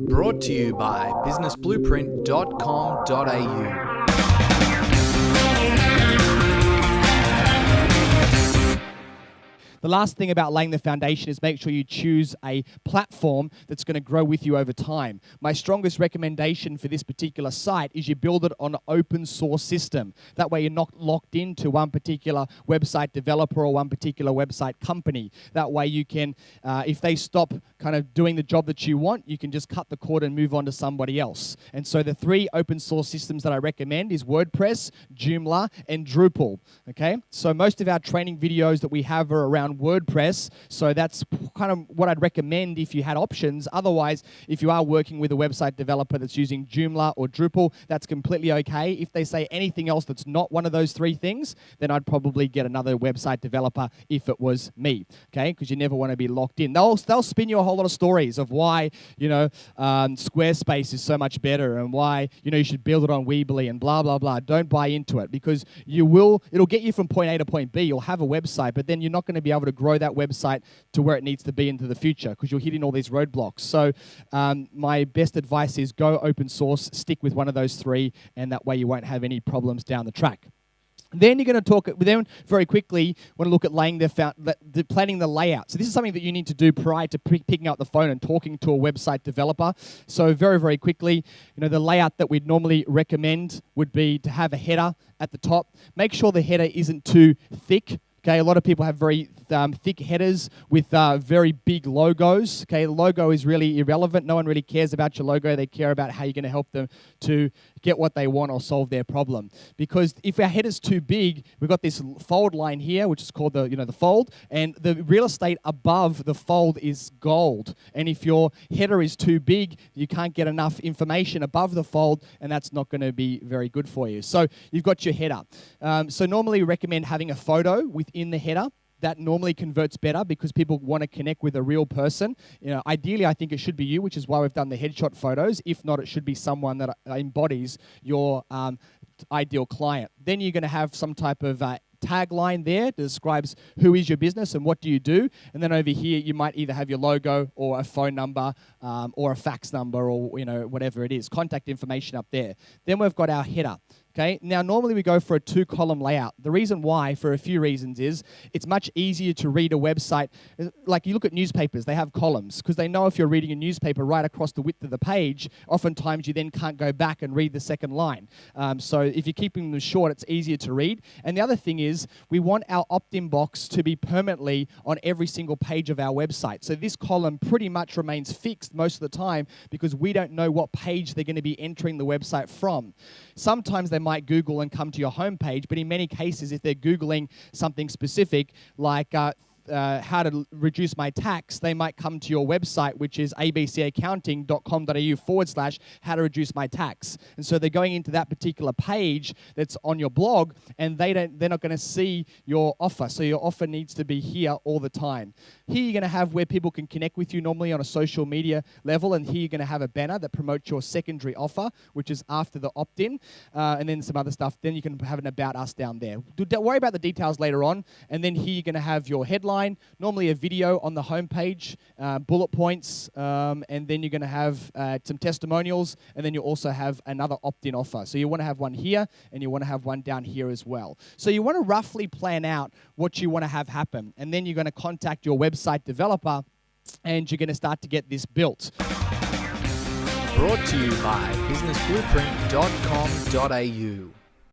Brought to you by businessblueprint.com.au. The last thing about laying the foundation is make sure you choose a platform that's going to grow with you over time. My strongest recommendation for this particular site is you build it on an open source system. That way you're not locked into one particular website developer or one particular website company. That way you can, if they stop kind of doing the job that you want, you can just cut the cord and move on to somebody else. And so the three open source systems that I recommend is WordPress, Joomla, and Drupal. Okay, so most of our training videos that we have are around WordPress, so that's kind of what I'd recommend if you had options. Otherwise, if you are working with a website developer that's using Joomla or Drupal, that's completely okay. If they say anything else that's not one of those three things, then I'd probably get another website developer if it was me, okay? Because you never want to be locked in. They'll spin you a whole lot of stories of why, Squarespace is so much better and why, you should build it on Weebly and blah, blah, blah. Don't buy into it because it'll get you from point A to point B. You'll have a website, but then you're not going to be able to grow that website to where it needs to be into the future because you're hitting all these roadblocks. So my best advice is go open source, stick with one of those three, and that way you won't have any problems down the track. Then you're going to then very quickly want to look at planning the layout. So this is something that you need to do prior to picking up the phone and talking to a website developer. So very, very quickly, the layout that we'd normally recommend would be to have a header at the top. Make sure the header isn't too thick. Okay, a lot of people have very thick headers with very big logos. Okay, the logo is really irrelevant. No one really cares about your logo. They care about how you're going to help them to get what they want or solve their problem. Because if our header's too big, we've got this fold line here, which is called the fold, and the real estate above the fold is gold. And if your header is too big, you can't get enough information above the fold, and that's not going to be very good for you. So you've got your header. So normally we recommend having a photo within the header. That normally converts better because people want to connect with a real person. Ideally, I think it should be you, which is why we've done the headshot photos. If not, it should be someone that embodies your ideal client. Then you're going to have some type of tagline there that describes who is your business and what do you do. And then over here, you might either have your logo or a phone number or a fax number or whatever it is. Contact information up there. Then we've got our header. Okay. Now, normally we go for a 2-column layout. The reason why, for a few reasons, is it's much easier to read a website. Like you look at newspapers, they have columns because they know if you're reading a newspaper right across the width of the page, oftentimes you then can't go back and read the second line. So if you're keeping them short, it's easier to read. And the other thing is we want our opt-in box to be permanently on every single page of our website. So this column pretty much remains fixed most of the time because we don't know what page they're going to be entering the website from. Sometimes they might Google and come to your homepage, but in many cases, if they're Googling something specific, like how to reduce my tax, they might come to your website, which is abcaccounting.com.au/how to reduce my tax. And so they're going into that particular page that's on your blog, and they're not going to see your offer. So your offer needs to be here all the time. Here you're going to have where people can connect with you normally on a social media level, and here you're going to have a banner that promotes your secondary offer, which is after the opt-in, and then some other stuff. Then you can have an About Us down there. Don't worry about the details later on. And then here you're going to have your headline, normally a video on the homepage, bullet points, and then you're going to have some testimonials, and then you also have another opt-in offer. So you want to have one here, and you want to have one down here as well. So you want to roughly plan out what you want to have happen, and then you're going to contact your website developer, and you're going to start to get this built. Brought to you by businessblueprint.com.au.